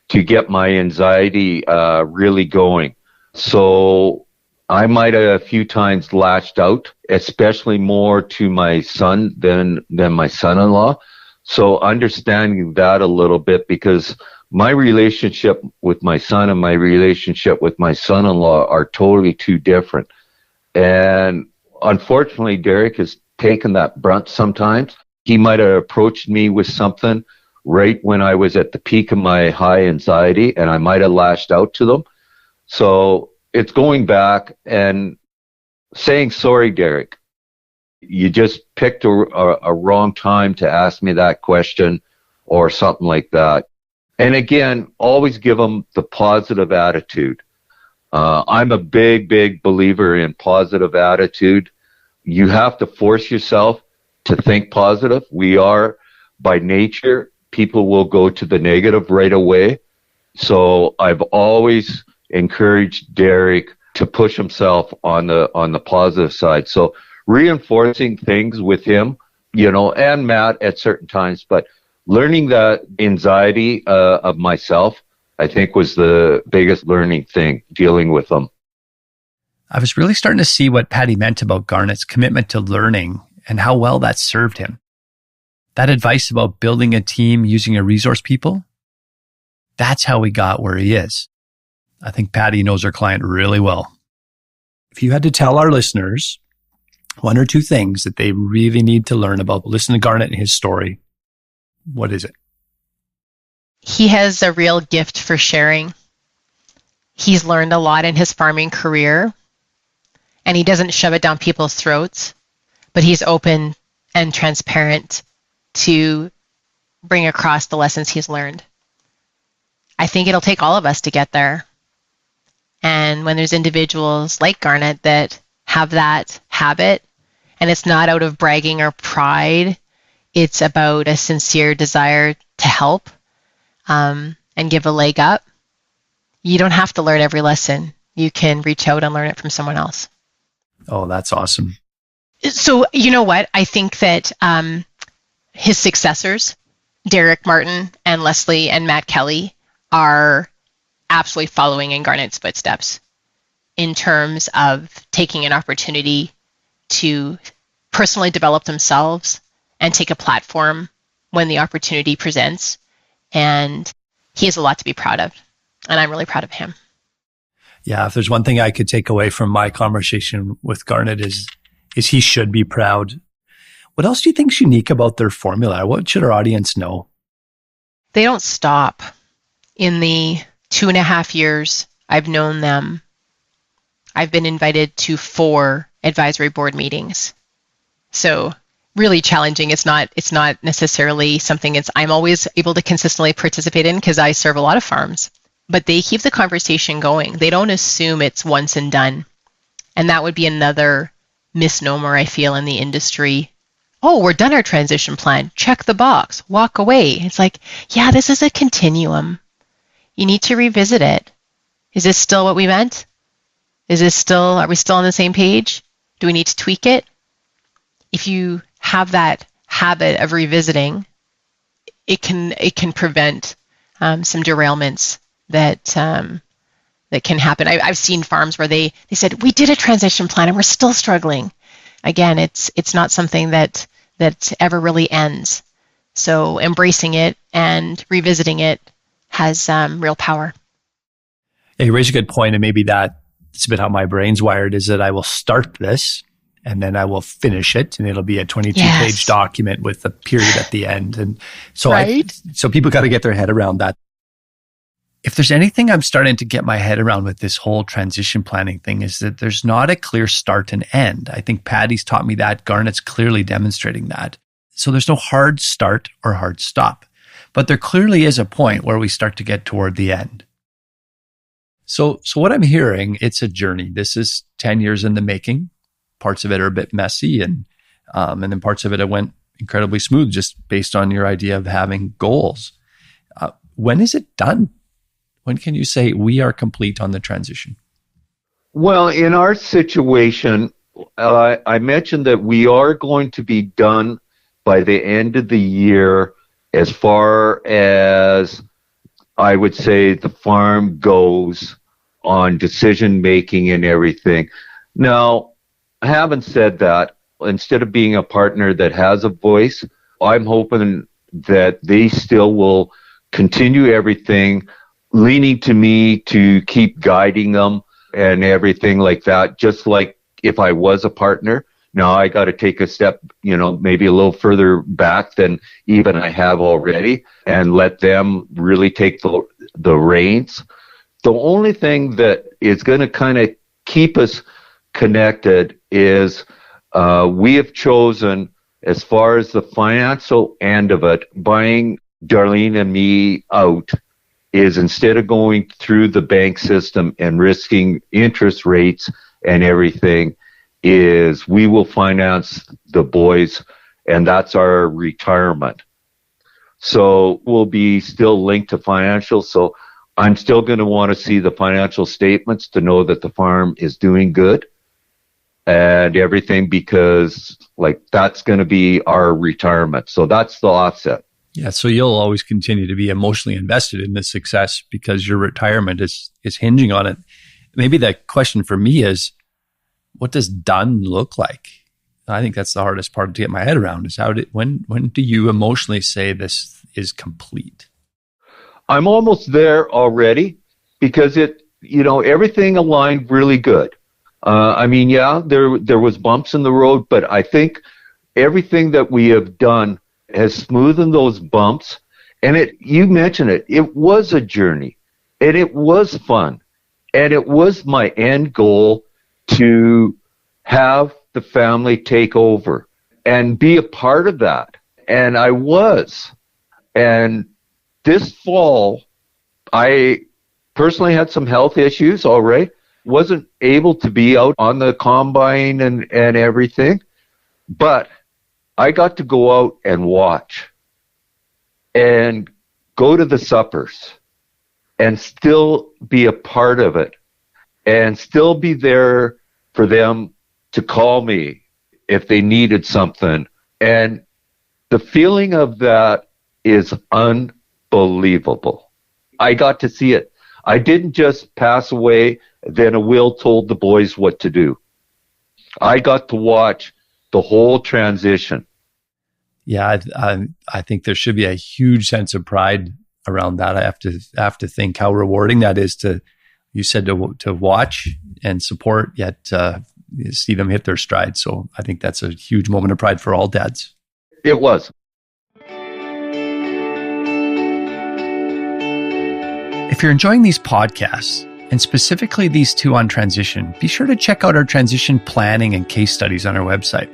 to get my anxiety really going. So I might have a few times lashed out, especially more to my son than my son-in-law. So understanding that a little bit, because my relationship with my son and my relationship with my son-in-law are totally two different. And unfortunately, Derek has taken that brunt sometimes. He might have approached me with something right when I was at the peak of my high anxiety, and I might have lashed out to them. So it's going back and saying, sorry, Derek, you just picked a wrong time to ask me that question or something like that. And again, always give them the positive attitude. I'm a big believer in positive attitude. You have to force yourself to think positive. We are, by nature, people will go to the negative right away. So I've always encouraged Derek to push himself on the positive side. So reinforcing things with him, and Matt at certain times, but learning that anxiety of myself, I think, was the biggest learning thing, dealing with them. I was really starting to see what Patty meant about Garnet's commitment to learning and how well that served him. That advice about building a team using a resource people, that's how he got where he is. I think Patty knows her client really well. If you had to tell our listeners one or two things that they really need to learn about listening to Garnet and his story, what is it? He has a real gift for sharing. He's learned a lot in his farming career, and he doesn't shove it down people's throats, but he's open and transparent to bring across the lessons he's learned. I think it'll take all of us to get there. And when there's individuals like Garnet that have that habit, and it's not out of bragging or pride, it's about a sincere desire to help and give a leg up. You don't have to learn every lesson. You can reach out and learn it from someone else. Oh, that's awesome. So you know what? I think that his successors, Derek Martin and Leslie and Matt Kelly, are absolutely following in Garnet's footsteps in terms of taking an opportunity to personally develop themselves and take a platform when the opportunity presents. And he has a lot to be proud of. And I'm really proud of him. Yeah, if there's one thing I could take away from my conversation with Garnet is he should be proud. What else do you think is unique about their formula? What should our audience know? They don't stop. In the 2.5 years I've known them, I've been invited to 4 advisory board meetings. So really challenging. It's not necessarily something I'm always able to consistently participate in because I serve a lot of farms. But they keep the conversation going. They don't assume it's once and done. And that would be another misnomer I feel in the industry. Oh, we're done our transition plan. Check the box. Walk away. It's like, yeah, this is a continuum. You need to revisit it. Is this still what we meant? Are we still on the same page? Do we need to tweak it? If you have that habit of revisiting, it can prevent some derailments that can happen. I've seen farms where they said, we did a transition plan and we're still struggling. Again, it's not something that ever really ends. So embracing it and revisiting it has real power. Yeah, you raise a good point, and maybe that's a bit how my brain's wired, is that I will start this and then I will finish it, and it'll be a 22-page document with a period at the end. And so, right? So people got to get their head around that. If there's anything I'm starting to get my head around with this whole transition planning thing is that there's not a clear start and end. I think Patty's taught me that. Garnet's clearly demonstrating that. So there's no hard start or hard stop. But there clearly is a point where we start to get toward the end. So what I'm hearing, it's a journey. This is 10 years in the making. Parts of it are a bit messy and then parts of it went incredibly smooth just based on your idea of having goals. When is it done? When can you say we are complete on the transition? Well, in our situation, I mentioned that we are going to be done by the end of the year as far as I would say the farm goes on decision making and everything. Now, having said that, instead of being a partner that has a voice, I'm hoping that they still will continue everything, leaning to me to keep guiding them and everything like that, just like if I was a partner. Now I got to take a step, maybe a little further back than even I have already and let them really take the reins. The only thing that is going to kind of keep us connected is we have chosen, as far as the financial end of it, buying Darlene and me out is instead of going through the bank system and risking interest rates and everything, is we will finance the boys, and that's our retirement. So we'll be still linked to financial. So I'm still going to want to see the financial statements to know that the farm is doing good and everything, because that's going to be our retirement. So that's the offset. Yeah, so you'll always continue to be emotionally invested in this success because your retirement is hinging on it. Maybe the question for me is, what does done look like? I think that's the hardest part to get my head around is when do you emotionally say this is complete? I'm almost there already because everything aligned really good. There was bumps in the road, but I think everything that we have done has smoothened those bumps. And you mentioned it, it was a journey and it was fun. And it was my end goal to have the family take over and be a part of that. And I was. And this fall, I personally had some health issues, all right. Wasn't able to be out on the combine and everything. But I got to go out and watch and go to the suppers and still be a part of it and still be there for them to call me if they needed something. And the feeling of that is unbelievable. I got to see it. I didn't just pass away, then a will told the boys what to do. I got to watch the whole transition. Yeah, I think there should be a huge sense of pride around that. I have to think how rewarding that is to watch and support, yet see them hit their stride. So I think that's a huge moment of pride for all dads. It was. If you're enjoying these podcasts, and specifically these two on transition, be sure to check out our transition planning and case studies on our website.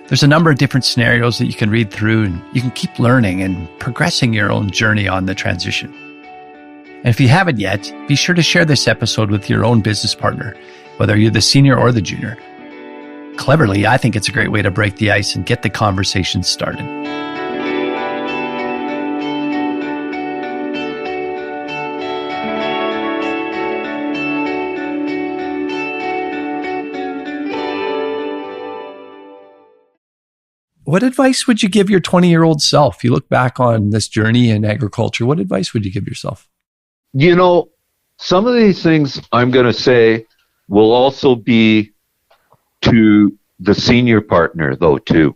There's a number of different scenarios that you can read through, and you can keep learning and progressing your own journey on the transition. And if you haven't yet, be sure to share this episode with your own business partner, whether you're the senior or the junior. Cleverly, I think it's a great way to break the ice and get the conversation started. What advice would you give your 20-year-old self? You look back on this journey in agriculture, what advice would you give yourself? Some of these things I'm going to say will also be to the senior partner, though, too.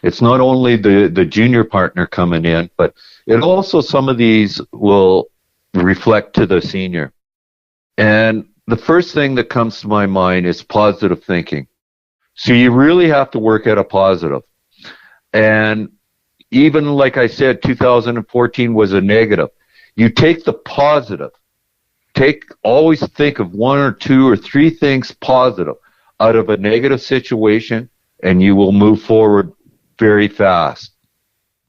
It's not only the junior partner coming in, but it also, some of these will reflect to the senior. And the first thing that comes to my mind is positive thinking. So you really have to work at a positive. And even like I said, 2014 was a negative. You take the positive always think of one or two or three things positive out of a negative situation, and you will move forward very fast.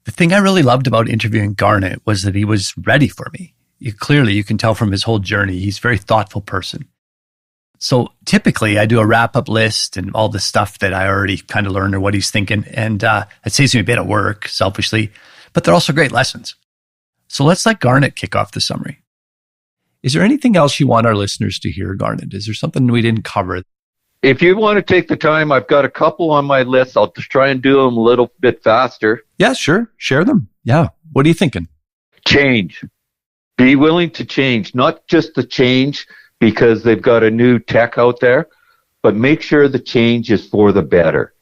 The thing I really loved about interviewing Garnet was that he was ready for me. You can tell from his whole journey, he's a very thoughtful person. So typically I do a wrap-up list and all the stuff that I already kind of learned or what he's thinking. And it saves me a bit of work, selfishly, but they're also great lessons. So let's let Garnet kick off the summary. Is there anything else you want our listeners to hear, Garnet? Is there something we didn't cover? If you want to take the time, I've got a couple on my list. I'll just try and do them a little bit faster. Yeah, sure. Share them. Yeah. What are you thinking? Change. Be willing to change, not just the change because they've got a new tech out there, but make sure the change is for the better.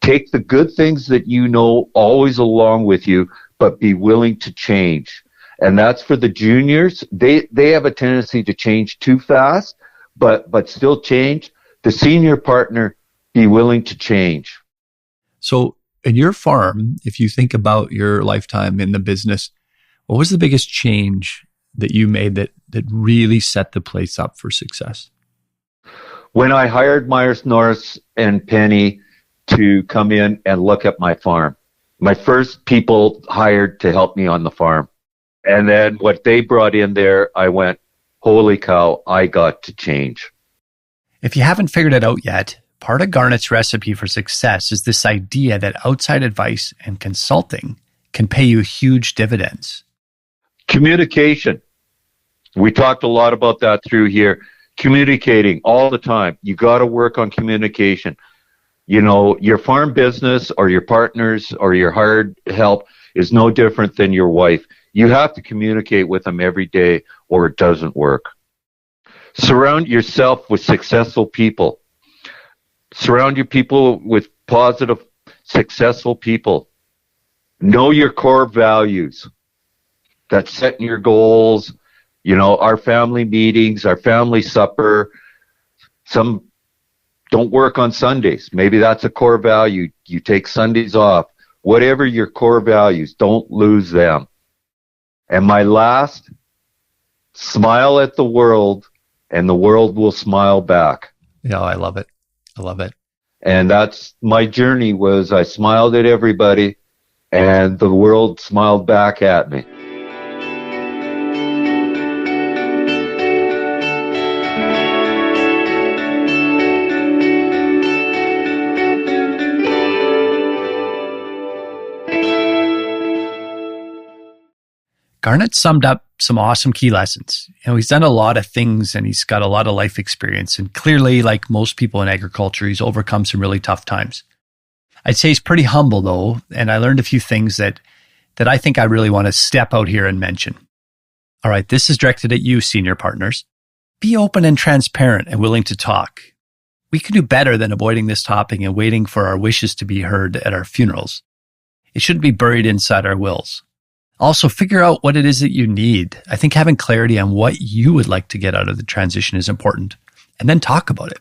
Take the good things that you know always along with you, but be willing to change. And that's for the juniors. They have a tendency to change too fast, but still change. The senior partner, be willing to change. So in your farm, if you think about your lifetime in the business, what was the biggest change that you made that really set the place up for success? When I hired Myers Norris and Penny to come in and look at my farm, my first people hired to help me on the farm. And then what they brought in there, I went, holy cow, I got to change. If you haven't figured it out yet, part of Garnet's recipe for success is this idea that outside advice and consulting can pay you huge dividends. Communication. We talked a lot about that through here. Communicating all the time. You got to work on communication. You know, your farm business or your partners or your hired help is no different than your wife. You have to communicate with them every day or it doesn't work. Surround yourself with successful people. Surround your people with positive, successful people. Know your core values. That's setting your goals. You know, our family meetings, our family supper. Some don't work on Sundays. Maybe that's a core value. You take Sundays off. Whatever your core values, don't lose them. And my last, smile at the world and the world will smile back. Yeah, I love it. I love it. And that's my journey was I smiled at everybody and the world smiled back at me. Garnet summed up some awesome key lessons. You know, he's done a lot of things and he's got a lot of life experience. And clearly, like most people in agriculture, he's overcome some really tough times. I'd say he's pretty humble though. And I learned a few things that I think I really want to step out here and mention. All right, this is directed at you, senior partners. Be open and transparent and willing to talk. We can do better than avoiding this topic and waiting for our wishes to be heard at our funerals. It shouldn't be buried inside our wills. Also, figure out what it is that you need. I think having clarity on what you would like to get out of the transition is important. And then talk about it.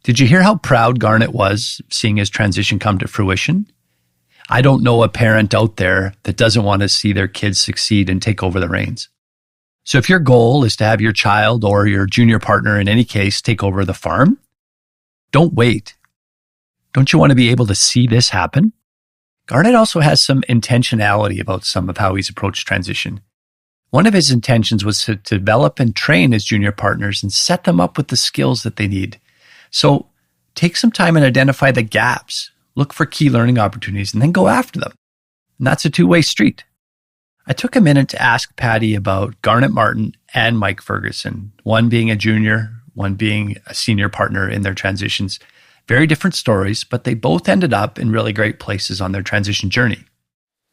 Did you hear how proud Garnet was seeing his transition come to fruition? I don't know a parent out there that doesn't want to see their kids succeed and take over the reins. So if your goal is to have your child or your junior partner in any case take over the farm, don't wait. Don't you want to be able to see this happen? Garnet also has some intentionality about some of how he's approached transition. One of his intentions was to develop and train his junior partners and set them up with the skills that they need. So take some time and identify the gaps, look for key learning opportunities, and then go after them. And that's a two-way street. I took a minute to ask Patty about Garnet Martin and Mike Ferguson, one being a junior, one being a senior partner in their transitions. Very different stories, but they both ended up in really great places on their transition journey.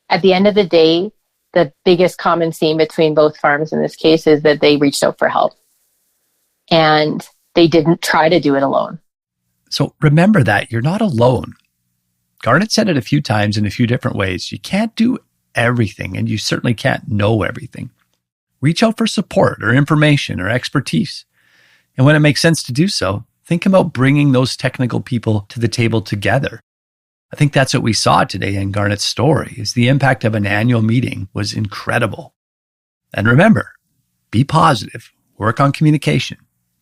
At the end of the day, the biggest common theme between both farms in this case is that they reached out for help. And they didn't try to do it alone. So remember that you're not alone. Garnet said it a few times in a few different ways. You can't do everything, and you certainly can't know everything. Reach out for support or information or expertise. And when it makes sense to do so, think about bringing those technical people to the table together. I think that's what we saw today in Garnet's story, is the impact of an annual meeting was incredible. And remember, be positive. work on communication,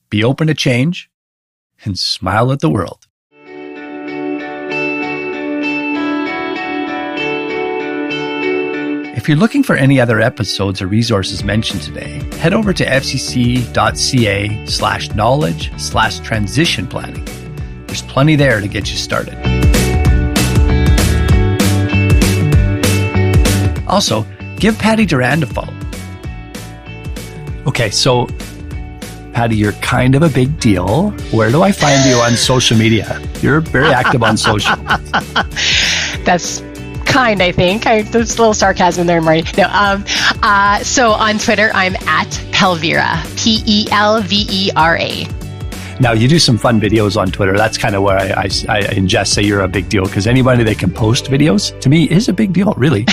be open to change, and smile at the world. If you're looking for any other episodes or resources mentioned today, head over to fcc.ca/knowledge/transition planning. There's plenty there to get you started. Also, give Patty Durand a follow. Okay, so Patty, you're kind of a big deal. Where do I find you on social media? You're very active on social. That's kind, I think. There's a little sarcasm there, Marty. No, so on Twitter, I'm at Pelvera, Pelvera. Now, you do some fun videos on Twitter. That's kind of where I ingest say you're a big deal, because anybody that can post videos, to me, is a big deal, really.